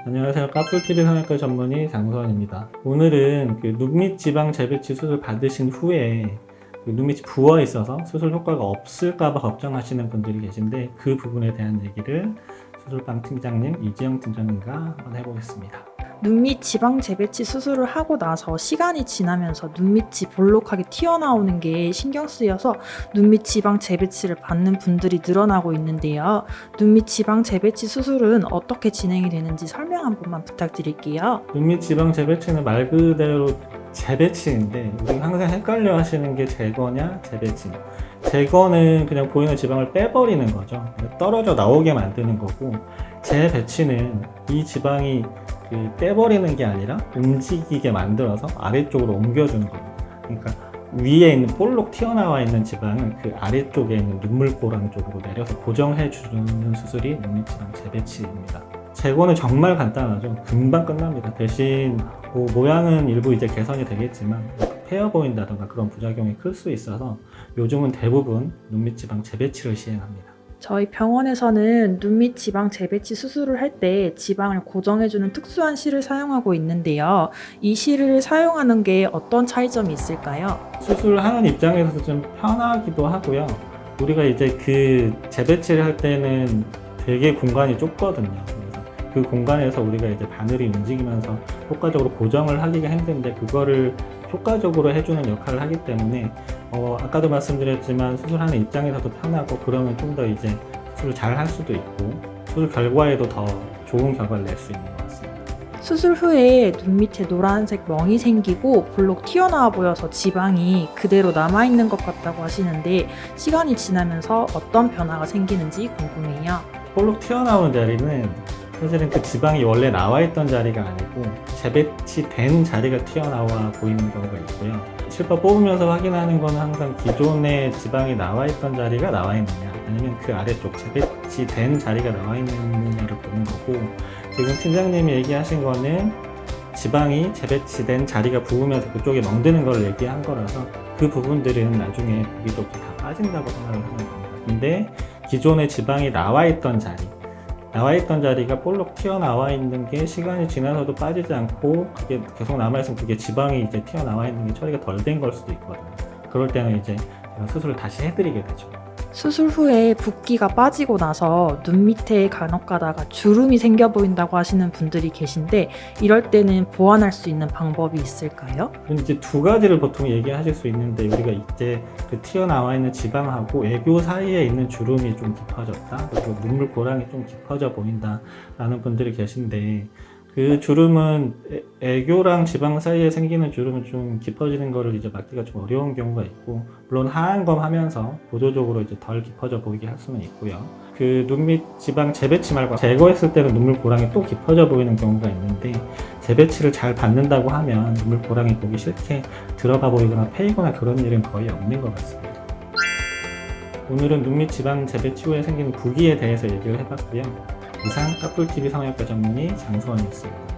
안녕하세요. 까풀TV 성형외과 전문의 장소원입니다. 오늘은 눈 밑 지방 재배치 수술 받으신 후에 눈 밑이 부어 있어서 수술 효과가 없을까봐 걱정하시는 분들이 계신데, 그 부분에 대한 얘기를 수술방 팀장님 이지영 팀장님과 한번 해보겠습니다. 눈밑 지방 재배치 수술을 하고 나서 시간이 지나면서 눈밑이 볼록하게 튀어나오는 게 신경 쓰여서 눈밑 지방 재배치를 받는 분들이 늘어나고 있는데요. 눈밑 지방 재배치 수술은 어떻게 진행이 되는지 설명 한 번만 부탁드릴게요. 눈 밑 지방 재배치는 말 그대로 재배치인데, 우리 항상 헷갈려 하시는 게 제거냐 재배치. 제거는 그냥 보이는 지방을 빼버리는 거죠. 떨어져 나오게 만드는 거고, 재배치는 이 지방이 빼버리는 게 아니라 움직이게 만들어서 아래쪽으로 옮겨주는 거예요. 그러니까 위에 있는 볼록 튀어나와 있는 지방을 그 아래쪽에 있는 눈물고랑 쪽으로 내려서 고정해주는 수술이 눈밑 지방 재배치입니다. 제거는 정말 간단하죠. 금방 끝납니다. 대신 모양은 일부 이제 개선이 되겠지만 패여 보인다던가 그런 부작용이 클 수 있어서 요즘은 대부분 눈밑 지방 재배치를 시행합니다. 저희 병원에서는 눈밑 지방 재배치 수술을 할 때 지방을 고정해주는 특수한 실을 사용하고 있는데요. 이 실을 사용하는 게 어떤 차이점이 있을까요? 수술하는 입장에서 좀 편하기도 하고요. 우리가 이제 그 재배치를 할 때는 되게 공간이 좁거든요. 그래서 그 공간에서 우리가 이제 바늘이 움직이면서 효과적으로 고정을 하기가 힘든데, 그거를 효과적으로 해주는 역할을 하기 때문에 아까도 말씀드렸지만 수술하는 입장에서도 편하고, 그러면 좀 더 이제 수술을 잘 할 수도 있고 수술 결과에도 더 좋은 결과를 낼 수 있는 것 같습니다. 수술 후에 눈 밑에 노란색 멍이 생기고 볼록 튀어나와 보여서 지방이 그대로 남아있는 것 같다고 하시는데, 시간이 지나면서 어떤 변화가 생기는지 궁금해요. 볼록 튀어나오는 자리는 사실은 그 지방이 원래 나와 있던 자리가 아니고 재배치된 자리가 튀어나와 보이는 경우가 있고요. 실밥 뽑으면서 확인하는 거는 항상 기존에 지방이 나와 있던 자리가 나와 있느냐, 아니면 그 아래쪽 재배치된 자리가 나와 있느냐를 보는 거고, 지금 팀장님이 얘기하신 거는 지방이 재배치된 자리가 부으면서 그쪽에 멍드는 걸 얘기한 거라서 그 부분들은 나중에 보기도 다 빠진다고 생각을 하는 겁니다. 근데 기존에 지방이 나와 있던 자리가 볼록 튀어나와 있는 게 시간이 지나서도 빠지지 않고 그게 계속 남아있으면 그게 지방이 이제 튀어나와 있는 게 처리가 덜 된 걸 수도 있거든요. 그럴 때는 이제 제가 수술을 다시 해드리게 되죠. 수술 후에 붓기가 빠지고 나서 눈 밑에 간혹 가다가 주름이 생겨 보인다고 하시는 분들이 계신데, 이럴 때는 보완할 수 있는 방법이 있을까요? 이제 두 가지를 보통 얘기하실 수 있는데, 우리가 이제 그 튀어나와 있는 지방하고 애교 사이에 있는 주름이 좀 깊어졌다, 그리고 눈물 고랑이 좀 깊어져 보인다 라는 분들이 계신데, 그 주름은 애교랑 지방 사이에 생기는 주름은 좀 깊어지는 거를 이제 막기가 좀 어려운 경우가 있고, 물론 하안검 하면서 보조적으로 이제 덜 깊어져 보이게 할 수는 있고요. 그 눈밑 지방 재배치 말고 제거했을 때는 눈물 고랑이 또 깊어져 보이는 경우가 있는데, 재배치를 잘 받는다고 하면 눈물 고랑이 보기 싫게 들어가 보이거나 패이거나 그런 일은 거의 없는 것 같습니다. 오늘은 눈밑 지방 재배치 후에 생기는 부기에 대해서 얘기를 해봤고요. 이상 까풀TV 성형외과 전문의 장소원이었습니다.